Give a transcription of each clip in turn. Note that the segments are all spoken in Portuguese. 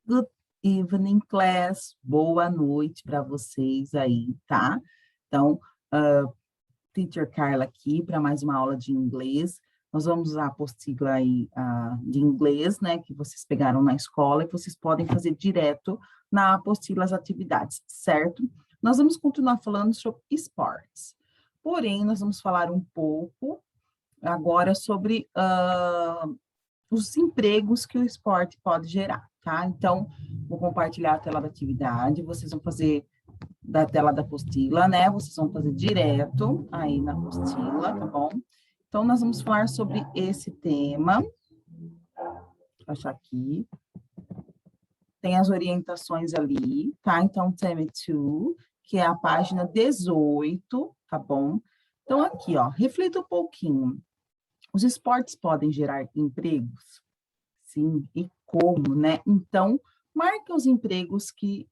Good evening, class. Boa noite para vocês aí, tá? Então, Teacher Carla aqui para mais uma aula de inglês. Nós vamos usar a apostila aí de inglês, né, que vocês pegaram na escola e vocês podem fazer direto na apostila as atividades, certo? Nós vamos continuar falando sobre esportes. Porém, nós vamos falar um pouco agora sobre os empregos que o esporte pode gerar, tá? Então, vou compartilhar a tela da atividade, vocês vão fazer da tela da apostila, né? Vocês vão fazer direto aí na apostila, tá bom? Então, nós vamos falar sobre esse tema. Vou achar aqui. Tem as orientações ali, tá? Então, Theme 2, que é a página 18, tá bom? Então, aqui, ó, reflita um pouquinho. Os esportes podem gerar empregos? Sim, e como, né? Então, marque os empregos que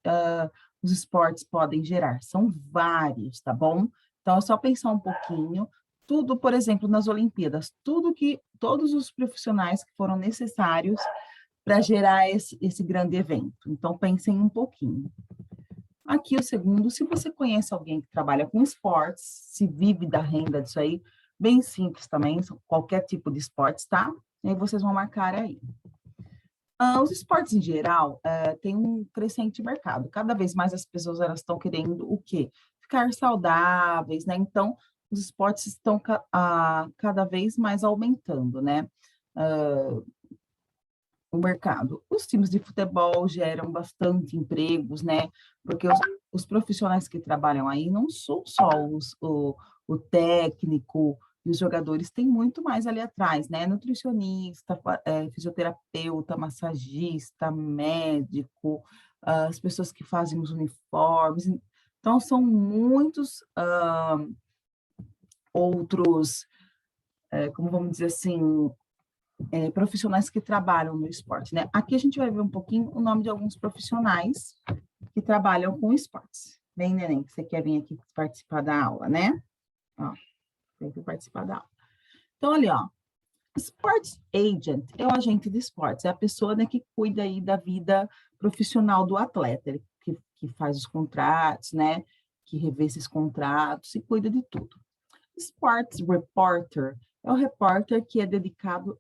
os esportes podem gerar. São vários, tá bom? Então, é só pensar um pouquinho. Tudo, por exemplo, nas Olimpíadas, todos os profissionais que foram necessários para gerar esse grande evento. Então, pensem um pouquinho. Aqui o segundo, se você conhece alguém que trabalha com esportes, se vive da renda disso aí, bem simples também, qualquer tipo de esportes, tá? E aí vocês vão marcar aí. Os esportes em geral têm um crescente mercado. Cada vez mais as pessoas elas estão querendo o quê? Ficar saudáveis, né? Então, os esportes estão cada vez mais aumentando, né? O mercado. Os times de futebol geram bastante empregos, né? Porque os profissionais que trabalham aí não são só o técnico e os jogadores, tem muito mais ali atrás, né? Nutricionista, fisioterapeuta, massagista, médico, as pessoas que fazem os uniformes. Então, são muitos outros, como vamos dizer assim, profissionais que trabalham no esporte, né? Aqui a gente vai ver um pouquinho o nome de alguns profissionais que trabalham com esportes. Bem, neném, que você quer vir aqui participar da aula, né? Ó, tem que participar da aula. Então, ali, ó, Sports Agent é o agente de esportes, é a pessoa, né, que cuida aí da vida profissional do atleta, ele que faz os contratos, né, que revê esses contratos e cuida de tudo. Sports Reporter é o repórter que é dedicado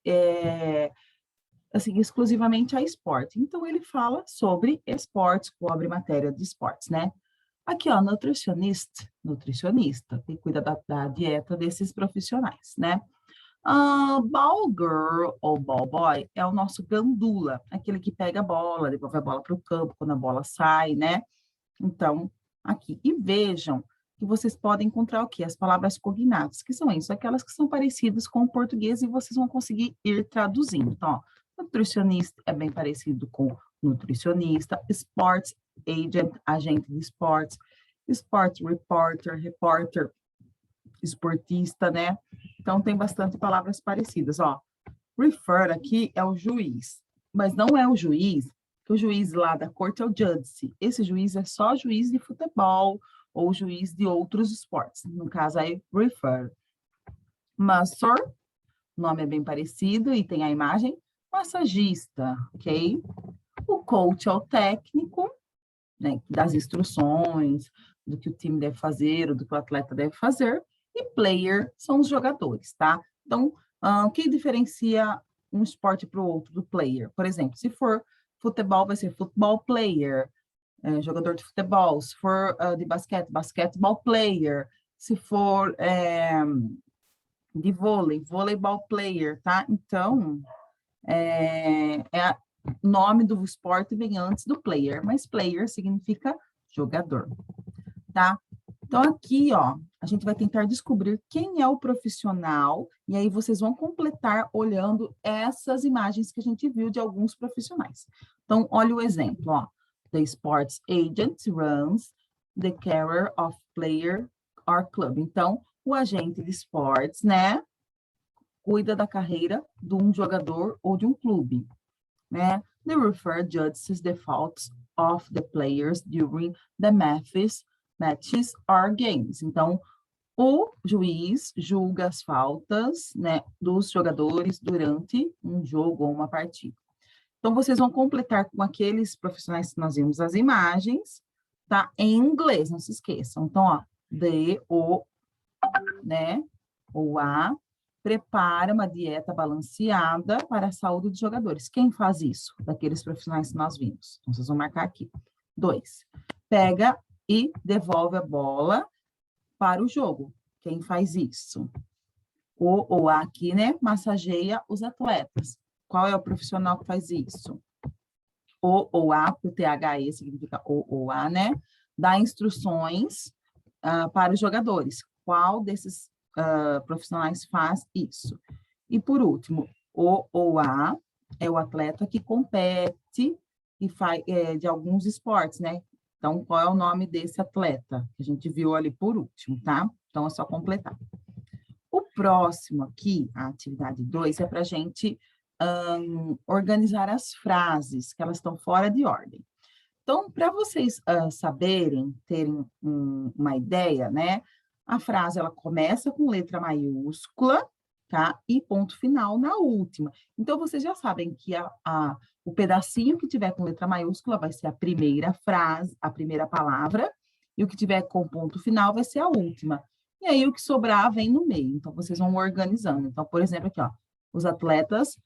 assim, exclusivamente a esporte. Então, ele fala sobre esportes, cobre matéria de esportes, né? Aqui, ó, nutricionista, que cuida da dieta desses profissionais, né? Ball girl ou ball boy é o nosso gandula, aquele que pega a bola, devolve a bola para o campo quando a bola sai, né? Então, aqui. E vejam que vocês podem encontrar o quê? As palavras cognatas, que são isso, aquelas que são parecidas com o português e vocês vão conseguir ir traduzindo. Então, ó, nutricionista é bem parecido com nutricionista, sports agent, agente de esportes, sports reporter, repórter, esportista, né? Então, tem bastante palavras parecidas, ó. Refer aqui é o juiz, mas não é o juiz, que o juiz lá da corte é o judge. Esse juiz é só juiz de futebol ou juiz de outros esportes. No caso aí, refer. Massor, o nome é bem parecido e tem a imagem. Massagista, ok? O coach é o técnico, né, das instruções, do que o time deve fazer, ou do que o atleta deve fazer. E player são os jogadores, tá? Então, o que diferencia um esporte para o outro do player? Por exemplo, se for futebol, vai ser futebol player, jogador de futebol. Se for de basquete, basquetebol player. Se for de vôlei, voleibol player, tá? Então, o nome do esporte vem antes do player, mas player significa jogador, tá? Então, aqui, ó, a gente vai tentar descobrir quem é o profissional, e aí vocês vão completar olhando essas imagens que a gente viu de alguns profissionais. Então, olha o exemplo, ó. The sports agent runs the career of player or club. Então, o agente de esportes, né, cuida da carreira de um jogador ou de um clube, né? The referee judges the faults of the players during the matches or games. Então, o juiz julga as faltas, né, dos jogadores durante um jogo ou uma partida. Então, vocês vão completar com aqueles profissionais que nós vimos as imagens, tá? Em inglês, não se esqueçam. Então, ó, né? O A prepara uma dieta balanceada para a saúde dos jogadores. Quem faz isso? Daqueles profissionais que nós vimos. Então, vocês vão marcar aqui. 2. Pega e devolve a bola para o jogo. Quem faz isso? O A aqui, né? Massageia os atletas. Qual é o profissional que faz isso? O A, o THE significa o A, né? Dá instruções para os jogadores. Qual desses profissionais faz isso? E, por último, o A é o atleta que compete e faz de alguns esportes, né? Então, qual é o nome desse atleta? Que a gente viu ali por último, tá? Então, é só completar. O próximo aqui, a atividade 2, é para a gente organizar as frases, que elas estão fora de ordem. Então, para vocês saberem, terem uma ideia, né? A frase, ela começa com letra maiúscula, tá? E ponto final na última. Então, vocês já sabem que o pedacinho que tiver com letra maiúscula vai ser a primeira frase, a primeira palavra, e o que tiver com ponto final vai ser a última. E aí, o que sobrar vem no meio. Então, vocês vão organizando. Então, por exemplo, aqui, ó, os atletas,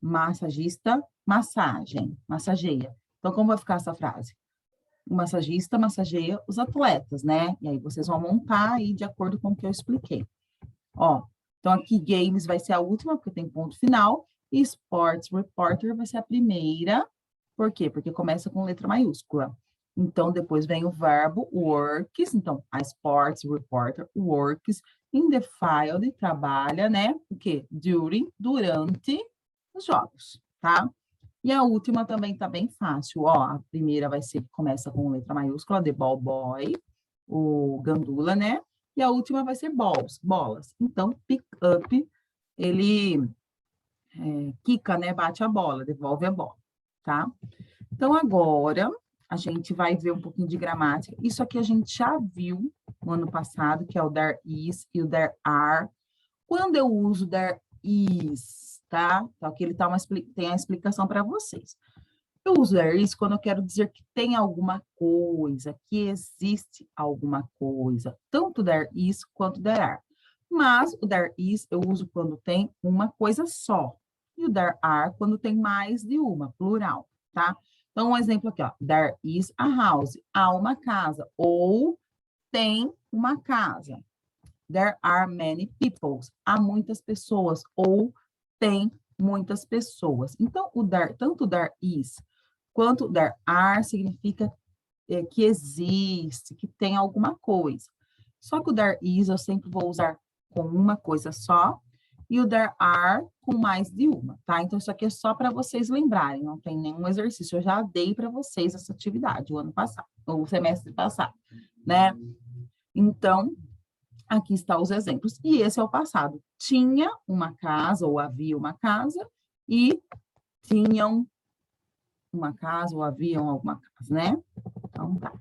massagista, massagem, massageia. Então, como vai ficar essa frase? O massagista massageia os atletas, né? E aí vocês vão montar aí de acordo com o que eu expliquei. Ó, então aqui games vai ser a última, porque tem ponto final, e sports reporter vai ser a primeira. Por quê? Porque começa com letra maiúscula. Então, depois vem o verbo works, então, a sports reporter works in the field, trabalha, né? O quê? Durante os jogos, tá? E a última também tá bem fácil, ó, a primeira vai ser, começa com letra maiúscula, the ball boy, o gandula, né? E a última vai ser balls, bolas. Então, pick up, ele quica, né? Bate a bola, devolve a bola, tá? Então, agora, a gente vai ver um pouquinho de gramática. Isso aqui a gente já viu no ano passado, que é o there is e o there are. Quando eu uso there is, tá? Então, aqui ele tem a explicação para vocês. Eu uso there is quando eu quero dizer que tem alguma coisa, que existe alguma coisa. Tanto there is quanto there are. Mas o there is eu uso quando tem uma coisa só. E o there are quando tem mais de uma, plural, tá? Então, um exemplo aqui, ó. There is a house. Há uma casa. Ou tem uma casa. There are many people. Há muitas pessoas. Ou tem muitas pessoas. Então, tanto there is quanto there are significa que existe, que tem alguma coisa. Só que o there is eu sempre vou usar com uma coisa só e o there are com mais de uma, tá? Então, isso aqui é só para vocês lembrarem, não tem nenhum exercício. Eu já dei para vocês essa atividade o ano passado, ou o semestre passado, né? Então, aqui estão os exemplos. E esse é o passado. Tinha uma casa, ou havia uma casa, e tinham uma casa, ou haviam alguma casa, né? Então, tá.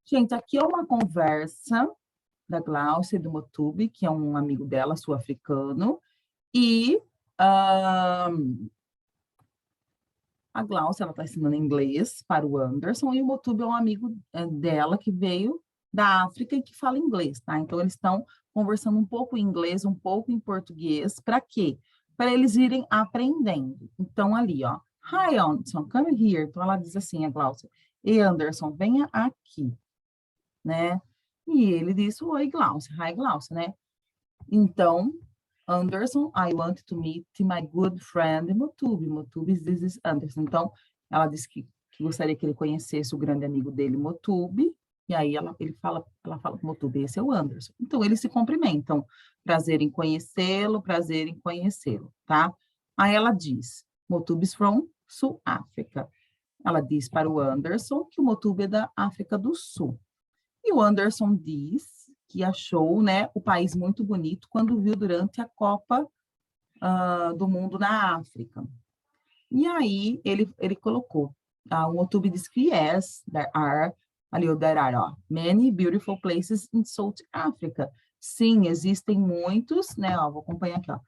Gente, aqui é uma conversa da Glaucia e do Motube, que é um amigo dela, sul-africano, e a Glaucia, ela está ensinando inglês para o Anderson, e o Motube é um amigo dela que veio da África e que fala inglês, tá? Então, eles estão conversando um pouco em inglês, um pouco em português, para quê? Para eles irem aprendendo. Então, ali, ó, Hi, Anderson, come here. Então, ela diz assim, a Glaucia, e Anderson, venha aqui, né? E ele disse, oi, Glaucia, hi, Glaucia, né? Então, Anderson, I want to meet my good friend Motube. Motube, this is Anderson. Então, ela disse que gostaria que ele conhecesse o grande amigo dele, Motube, e aí ela fala com o Motube, esse é o Anderson. Então, eles se cumprimentam. Prazer em conhecê-lo, prazer em conhecê-lo, tá? Aí ela diz, Motube is from South Africa. Ela diz para o Anderson que o Motube é da África do Sul. E o Anderson diz que achou, né, o país muito bonito quando viu durante a Copa do Mundo na África. E aí ele colocou, o Motube diz que yes, there are ó, many beautiful places in South Africa. Sim, existem muitos, né, ó, vou acompanhar aqui, ó,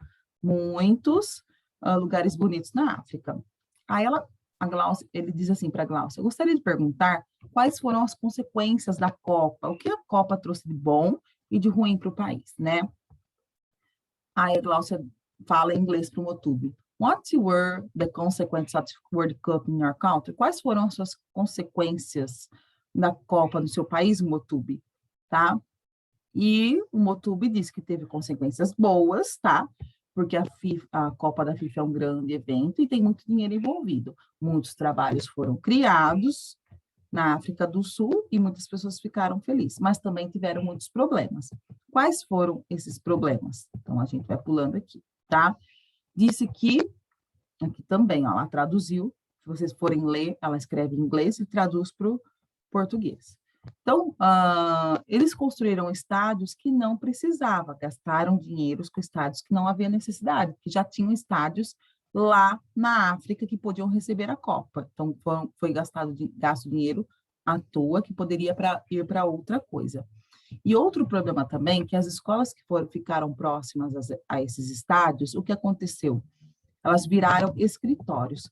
muitos lugares bonitos na África. Aí ele diz assim para a Gláucia, eu gostaria de perguntar quais foram as consequências da Copa, o que a Copa trouxe de bom e de ruim para o país, né? Aí a Gláucia fala em inglês para o Motube. What were the consequences of the World Cup in your country? Quais foram as suas consequências da Copa no seu país, Motube? Tá? E o Motube disse que teve consequências boas, tá? Porque a Copa da FIFA é um grande evento e tem muito dinheiro envolvido. Muitos trabalhos foram criados na África do Sul e muitas pessoas ficaram felizes, mas também tiveram muitos problemas. Quais foram esses problemas? Então, a gente vai pulando aqui, tá? Disse que, aqui também, ó, ela traduziu, se vocês forem ler, ela escreve em inglês e traduz para o português. Então, eles construíram estádios que não precisava, gastaram dinheiros com estádios que não havia necessidade, que já tinham estádios lá na África que podiam receber a Copa. Então, foi gasto dinheiro à toa que poderia ir para outra coisa. E outro problema também, que as escolas que ficaram próximas a esses estádios, o que aconteceu? Elas viraram escritórios.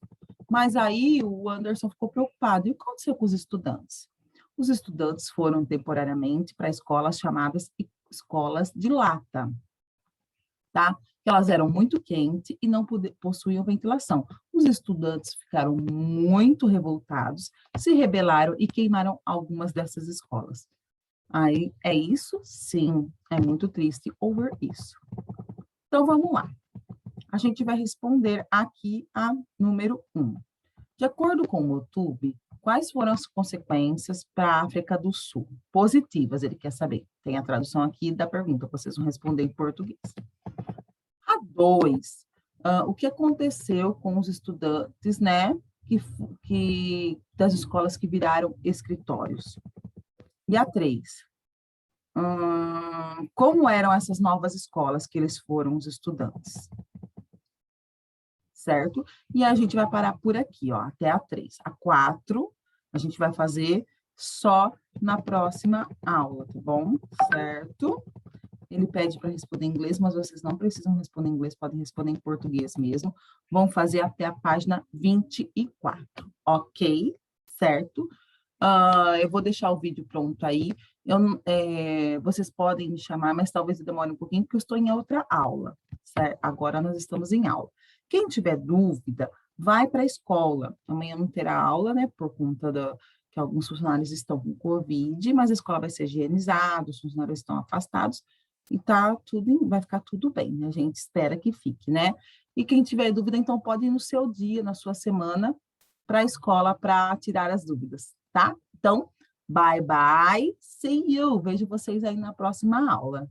Mas aí o Anderson ficou preocupado. E o que aconteceu com os estudantes? Os estudantes foram temporariamente para escolas chamadas escolas de lata, tá? Elas eram muito quentes e não possuíam ventilação. Os estudantes ficaram muito revoltados, se rebelaram e queimaram algumas dessas escolas. Aí, é isso? Sim, é muito triste ouvir isso. Então, vamos lá. A gente vai responder aqui a número 1. De acordo com o Motube, quais foram as consequências para a África do Sul? Positivas, ele quer saber. Tem a tradução aqui da pergunta, vocês vão responder em português. A 2, o que aconteceu com os estudantes, né, das escolas que viraram escritórios? E a 3, como eram essas novas escolas que eles foram, os estudantes? Certo? E a gente vai parar por aqui, ó, até a 3. A 4, a gente vai fazer só na próxima aula, tá bom? Certo? Ele pede para responder em inglês, mas vocês não precisam responder em inglês, podem responder em português mesmo. Vão fazer até a página 24, ok? Certo? Eu vou deixar o vídeo pronto aí. Vocês podem me chamar, mas talvez demore um pouquinho, porque eu estou em outra aula, certo? Agora nós estamos em aula. Quem tiver dúvida, vai para a escola. Amanhã não terá aula, né, por conta que alguns funcionários estão com Covid, mas a escola vai ser higienizada, os funcionários estão afastados, e vai ficar tudo bem, né? A gente espera que fique, né? E quem tiver dúvida, então pode ir no seu dia, na sua semana, para a escola para tirar as dúvidas, tá? Então, bye, bye, see you. Vejo vocês aí na próxima aula.